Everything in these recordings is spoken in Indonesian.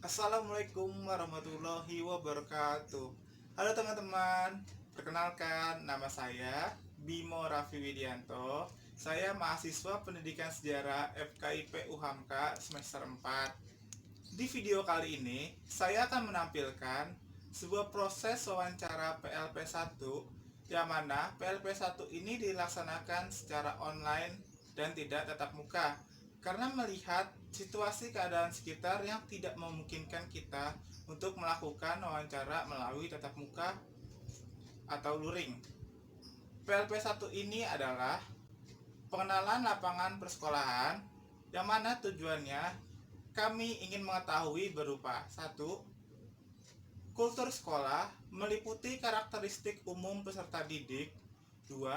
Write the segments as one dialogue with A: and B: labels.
A: Assalamualaikum warahmatullahi wabarakatuh. Halo teman-teman, perkenalkan nama saya Bimo Raffi Widianto. Saya mahasiswa Pendidikan Sejarah FKIP UHAMKA semester 4. Di video kali ini, saya akan menampilkan sebuah proses wawancara PLP1 yang mana PLP1 ini dilaksanakan secara online dan tidak tatap muka karena melihat situasi keadaan sekitar yang tidak memungkinkan kita untuk melakukan wawancara melalui tatap muka atau luring. PLP1 ini adalah pengenalan lapangan persekolahan yang mana tujuannya kami ingin mengetahui berupa 1. Kultur sekolah meliputi karakteristik umum peserta didik. 2.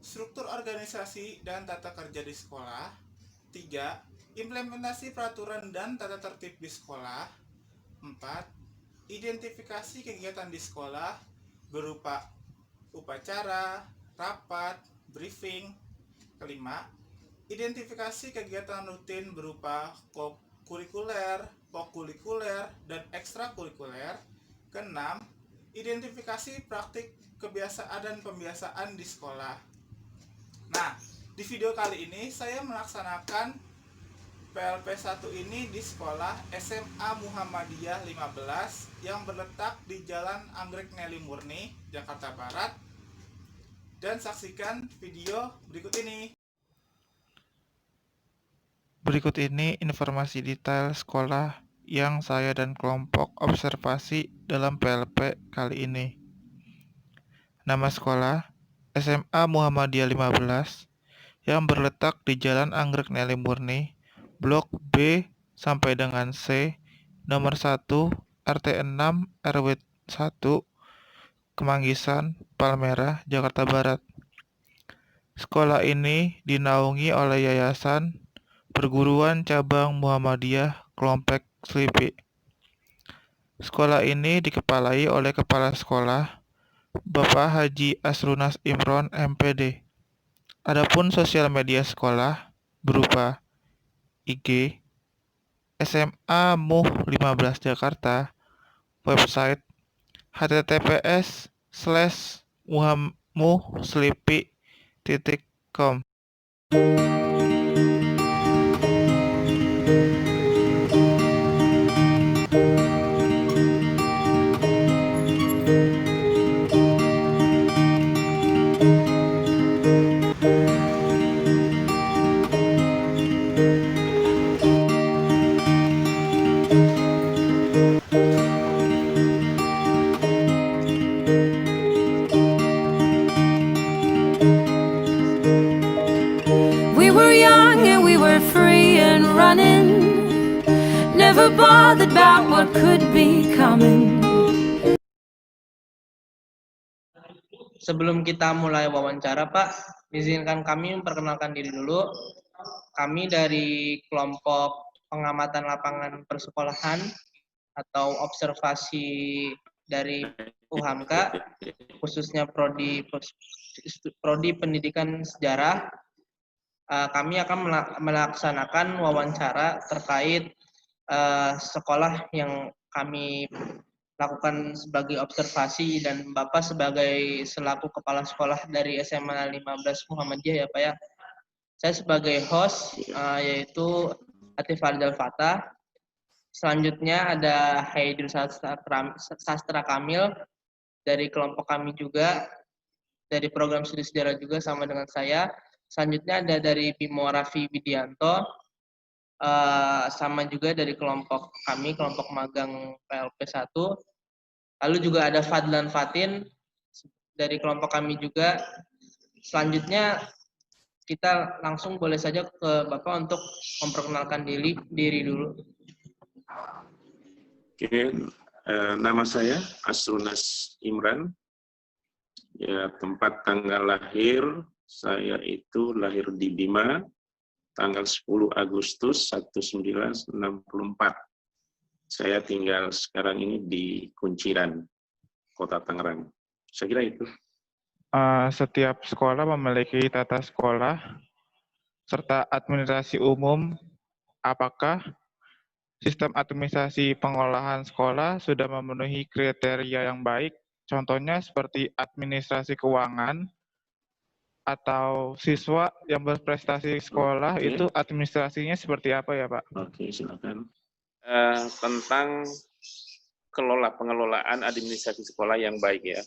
A: Struktur organisasi dan tata kerja di sekolah. 3. Implementasi peraturan dan tata tertib di sekolah. 4. Identifikasi kegiatan di sekolah berupa upacara, rapat, briefing. Kelima, identifikasi kegiatan rutin berupa kurikuler, pokulikuler, dan ekstrakurikuler. Keenam, identifikasi praktik kebiasaan dan pembiasaan di sekolah. Nah, di video kali ini saya melaksanakan PLP1 ini di sekolah SMA Muhammadiyah 15 yang berletak di Jalan Anggrek Nelly Murni, Jakarta Barat. Dan saksikan video berikut ini.
B: Berikut ini informasi detail sekolah yang saya dan kelompok observasi dalam PLP kali ini. Nama sekolah SMA Muhammadiyah 15 yang berletak di Jalan Anggrek Nelly Murni, Blok B sampai dengan C, nomor 1, RT 6, RW 1, Kemanggisan, Palmerah, Jakarta Barat. Sekolah ini dinaungi oleh Yayasan Perguruan Cabang Muhammadiyah Klompek Slipi. Sekolah ini dikepalai oleh Kepala Sekolah Bapak Haji Asrunas Imron MPD. Adapun sosial media sekolah berupa IG, SMA Muh 15 Jakarta, website https://muhslipi.com.
C: We were young and we were free and running, never bothered about what could be coming.
D: Sebelum kita mulai wawancara, Pak, izinkan kami memperkenalkan diri dulu. Kami dari kelompok pengamatan lapangan persekolahan atau observasi dari UHAMKA, khususnya Prodi Pendidikan Sejarah. Kami akan melaksanakan wawancara terkait sekolah yang kami lakukan sebagai observasi dan Bapak sebagai selaku kepala sekolah dari SMA 15 Muhammadiyah ya Pak ya. Saya sebagai host yaitu Atif Faridal Fatah. Selanjutnya ada Haidul Sastra Kamil dari kelompok kami juga, dari program studi sejarah juga sama dengan saya. Selanjutnya ada dari Bimo Raffi Widianto, sama juga dari kelompok kami, kelompok magang PLP 1. Lalu juga ada Fadlan Fatin dari kelompok kami juga. Selanjutnya kita langsung boleh saja ke Bapak untuk memperkenalkan diri dulu.
E: Oke, nama saya Asrunas Imran. Ya, tempat tanggal lahir saya itu lahir di Bima, tanggal 10 Agustus 1964. Saya tinggal sekarang ini di Kunciran, Kota Tangerang. Saya kira itu.
B: Setiap sekolah memiliki tata sekolah serta administrasi umum. Apakah sistem administrasi pengolahan sekolah sudah memenuhi kriteria yang baik, contohnya seperti administrasi keuangan, atau siswa yang berprestasi sekolah
E: Oke.
B: itu administrasinya seperti apa ya Pak?
E: Oke, silakan. Tentang pengelolaan administrasi sekolah yang baik ya.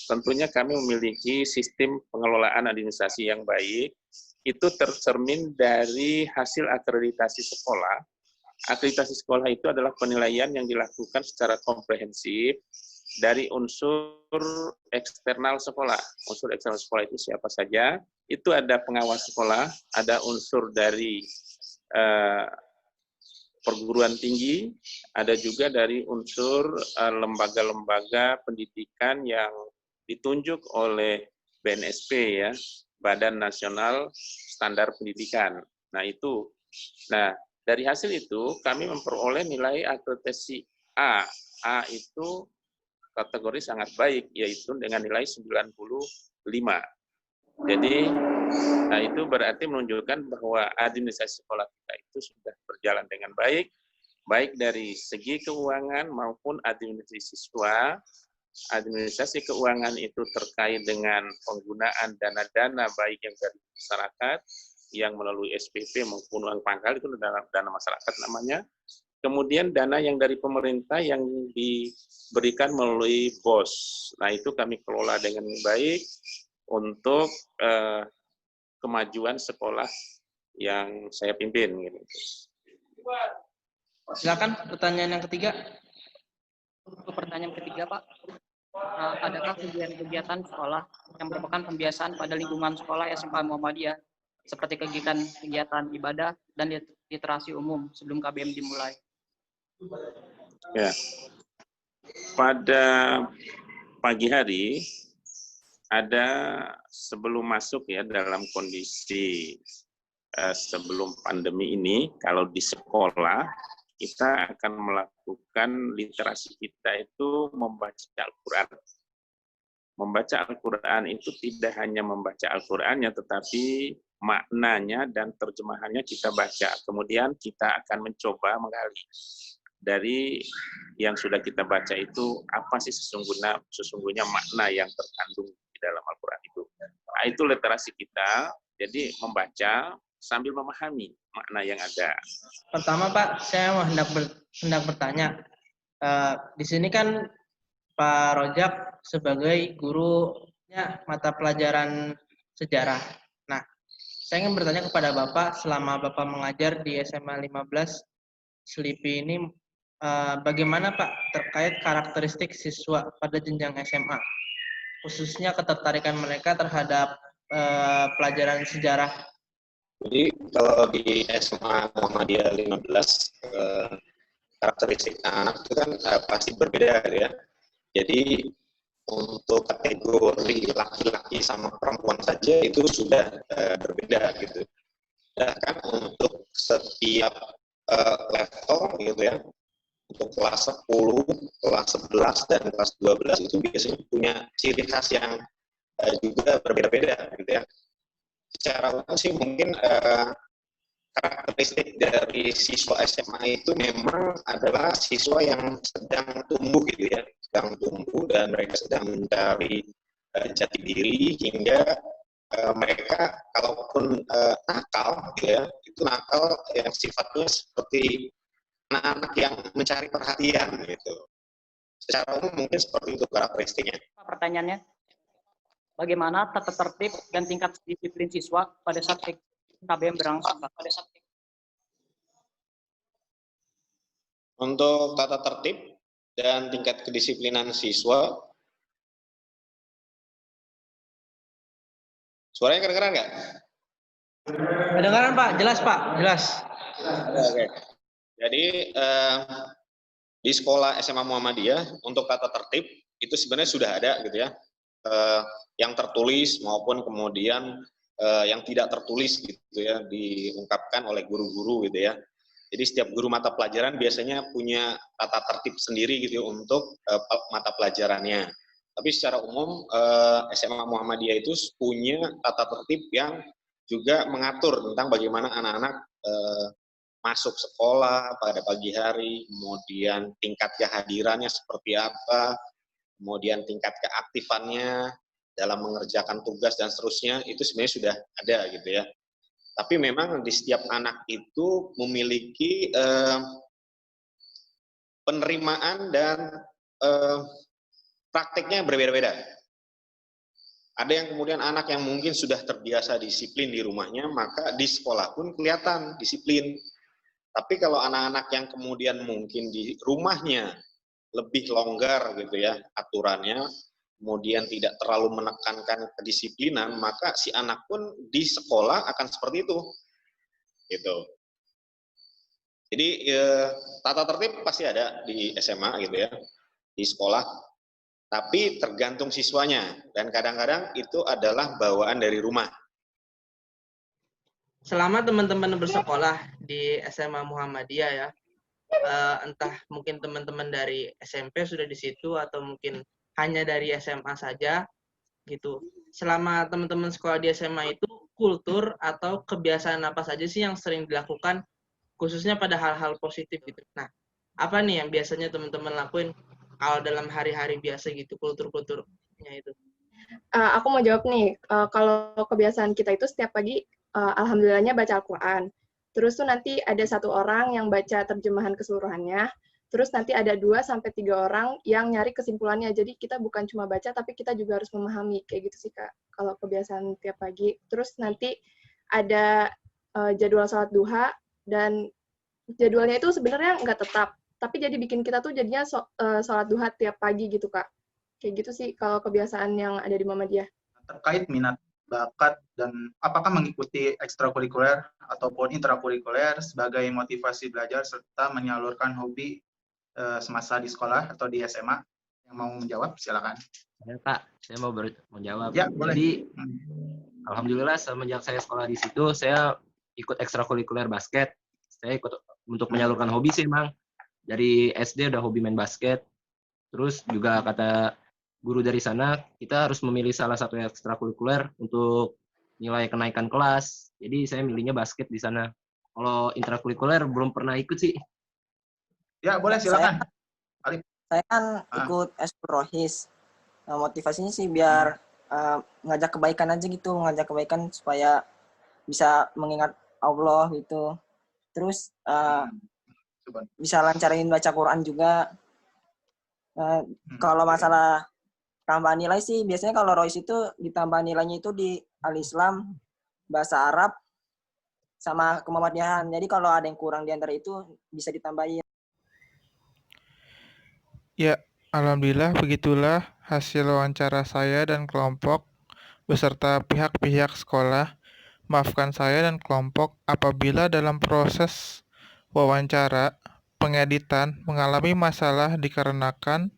E: Tentunya kami memiliki sistem pengelolaan administrasi yang baik, itu tercermin dari hasil akreditasi sekolah. Akreditasi sekolah itu adalah penilaian yang dilakukan secara komprehensif dari unsur eksternal sekolah. Unsur eksternal sekolah itu siapa saja? Itu ada pengawas sekolah, ada unsur dari perguruan tinggi, ada juga dari unsur lembaga-lembaga pendidikan yang ditunjuk oleh BNSP ya, Badan Nasional Standar Pendidikan. Nah itu, dari hasil itu kami memperoleh nilai akreditasi A. A itu kategori sangat baik, yaitu dengan nilai 95. Jadi, itu berarti menunjukkan bahwa administrasi sekolah kita itu sudah berjalan dengan baik, baik dari segi keuangan maupun administrasi siswa. Administrasi keuangan itu terkait dengan penggunaan dana-dana baik yang dari masyarakat, yang melalui SPP maupun uang pangkal, itu dana masyarakat namanya. Kemudian dana yang dari pemerintah yang diberikan melalui BOS. Nah, itu kami kelola dengan baik untuk kemajuan sekolah yang saya pimpin. Gitu.
D: Silakan pertanyaan yang ketiga.
F: Untuk pertanyaan ketiga, Pak, adakah kegiatan-kegiatan sekolah yang merupakan pembiasaan pada lingkungan sekolah SMA Muhammadiyah, seperti kegiatan ibadah dan literasi umum sebelum KBM dimulai?
E: Ya, pada pagi hari ada sebelum masuk ya dalam kondisi sebelum pandemi ini, kalau di sekolah kita akan melakukan literasi kita itu membaca Al-Quran. Membaca Al-Quran itu tidak hanya membaca Al-Qurannya, tetapi maknanya dan terjemahannya kita baca. Kemudian kita akan mencoba menggali dari yang sudah kita baca itu, apa sih sesungguhnya makna yang terkandung di dalam Al-Quran itu. Nah, itu literasi kita, jadi membaca sambil memahami makna yang ada.
D: Pertama Pak, saya mau hendak bertanya. Di sini kan Pak Rojak sebagai gurunya mata pelajaran sejarah. Nah, saya ingin bertanya kepada Bapak, selama Bapak mengajar di SMA 15 Selipi ini, bagaimana Pak terkait karakteristik siswa pada jenjang SMA, khususnya ketertarikan mereka terhadap pelajaran sejarah?
G: Jadi kalau di SMA Muhammadiyah 15, karakteristik anak itu kan pasti berbeda ya. Jadi untuk kategori laki-laki sama perempuan saja itu sudah berbeda gitu. Bahkan untuk setiap level gitu ya, untuk kelas 10, kelas 11, dan kelas 12 itu biasanya punya ciri khas yang juga berbeda-beda gitu ya. Secara umum sih mungkin karakteristik dari siswa SMA itu memang adalah siswa yang sedang tumbuh gitu ya, sedang tumbuh dan mereka sedang mencari jati diri, hingga mereka kalaupun nakal gitu ya, itu nakal yang sifatnya seperti anak-anak yang mencari perhatian gitu. Secara umum mungkin seperti itu karakteristiknya.
F: Pertanyaannya, bagaimana tata tertib dan tingkat disiplin siswa pada saat KBM berlangsung?
G: Untuk tata tertib dan tingkat kedisiplinan siswa, suaranya kedengeran nggak?
D: Kedengaran Pak, jelas Pak, jelas.
G: Oke. Jadi di sekolah SMA Muhammadiyah untuk tata tertib itu sebenarnya sudah ada gitu ya, yang tertulis maupun kemudian yang tidak tertulis gitu ya, diungkapkan oleh guru-guru gitu ya. Jadi setiap guru mata pelajaran biasanya punya tata tertib sendiri gitu ya, untuk mata pelajarannya. Tapi secara umum SMA Muhammadiyah itu punya tata tertib yang juga mengatur tentang bagaimana anak-anak masuk sekolah pada pagi hari, kemudian tingkat kehadirannya seperti apa, kemudian tingkat keaktifannya dalam mengerjakan tugas dan seterusnya, itu sebenarnya sudah ada gitu ya. Tapi memang di setiap anak itu memiliki penerimaan dan prakteknya berbeda-beda. Ada yang kemudian anak yang mungkin sudah terbiasa disiplin di rumahnya, maka di sekolah pun kelihatan disiplin. Tapi kalau anak-anak yang kemudian mungkin di rumahnya lebih longgar gitu ya aturannya, kemudian tidak terlalu menekankan kedisiplinan, maka si anak pun di sekolah akan seperti itu. Gitu. Jadi tata tertib pasti ada di SMA gitu ya, di sekolah. Tapi tergantung siswanya, dan kadang-kadang itu adalah bawaan dari rumah.
D: Selama teman-teman bersekolah di SMA Muhammadiyah ya, entah mungkin teman-teman dari SMP sudah di situ atau mungkin hanya dari SMA saja gitu. Selama teman-teman sekolah di SMA itu, kultur atau kebiasaan apa saja sih yang sering dilakukan khususnya pada hal-hal positif gitu. Nah, apa nih yang biasanya teman-teman lakuin kalau dalam hari-hari biasa gitu, kultur-kulturnya itu?
H: Aku mau jawab nih, kalau kebiasaan kita itu setiap pagi, alhamdulillahnya baca Al-Quran. Terus tuh nanti ada 1 orang yang baca terjemahan keseluruhannya, terus nanti ada 2-3 orang yang nyari kesimpulannya. Jadi kita bukan cuma baca, tapi kita juga harus memahami, kayak gitu sih Kak, kalau kebiasaan tiap pagi. Terus nanti ada jadwal sholat duha, dan jadwalnya itu sebenarnya nggak tetap, tapi jadi bikin kita tuh jadinya sholat duha tiap pagi gitu Kak. Kayak gitu sih kalau kebiasaan yang ada di Muhammadiyah.
I: Terkait minat, bakat, dan apakah mengikuti ekstrakurikuler ataupun intrakurikuler sebagai motivasi belajar serta menyalurkan hobi semasa di sekolah atau di SMA. Yang mau menjawab, silakan.
J: Ya, Kak, saya mau menjawab.
I: Ya, boleh.
J: Jadi, alhamdulillah semenjak saya sekolah di situ, saya ikut ekstrakurikuler basket. Saya ikut untuk menyalurkan hobi sih, Mang. Dari SD udah hobi main basket. Terus juga kata guru dari sana, kita harus memilih salah satu ekstrakurikuler untuk nilai kenaikan kelas. Jadi saya milihnya basket di sana. Kalau intrakurikuler belum pernah ikut sih.
I: Ya, boleh silakan.
K: Saya kan ikut Eskul Rohis. Nah, motivasinya sih biar ngajak kebaikan aja gitu, ngajak kebaikan supaya bisa mengingat Allah gitu. Terus bisa lancarin baca Quran juga. Kalau masalah tambahan nilai sih, biasanya kalau Rohis itu ditambah nilainya itu di Al-Islam, bahasa Arab, sama kemuhammadiyahan. Jadi kalau ada yang kurang di antara itu bisa ditambahin.
B: Ya, alhamdulillah begitulah hasil wawancara saya dan kelompok beserta pihak-pihak sekolah. Maafkan saya dan kelompok apabila dalam proses wawancara pengeditan mengalami masalah dikarenakan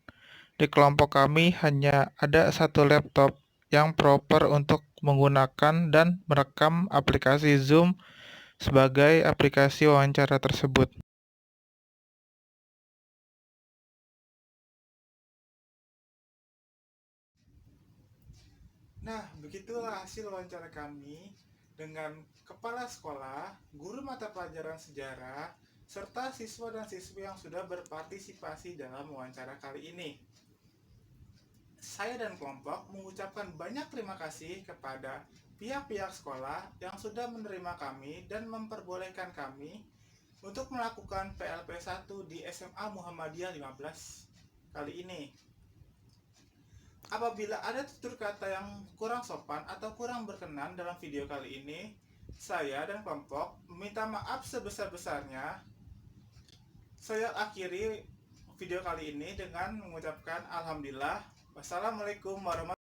B: di kelompok kami hanya ada 1 laptop yang proper untuk menggunakan dan merekam aplikasi Zoom sebagai aplikasi wawancara tersebut.
A: Nah, begitulah hasil wawancara kami dengan kepala sekolah, guru mata pelajaran sejarah, serta siswa dan siswi yang sudah berpartisipasi dalam wawancara kali ini. Saya dan kelompok mengucapkan banyak terima kasih kepada pihak-pihak sekolah yang sudah menerima kami dan memperbolehkan kami untuk melakukan PLP1 di SMA Muhammadiyah 15 kali ini. Apabila ada tutur kata yang kurang sopan atau kurang berkenan dalam video kali ini, saya dan kelompok meminta maaf sebesar-besarnya. Saya akhiri video kali ini dengan mengucapkan alhamdulillah. Wassalamualaikum warahmatullahi wabarakatuh.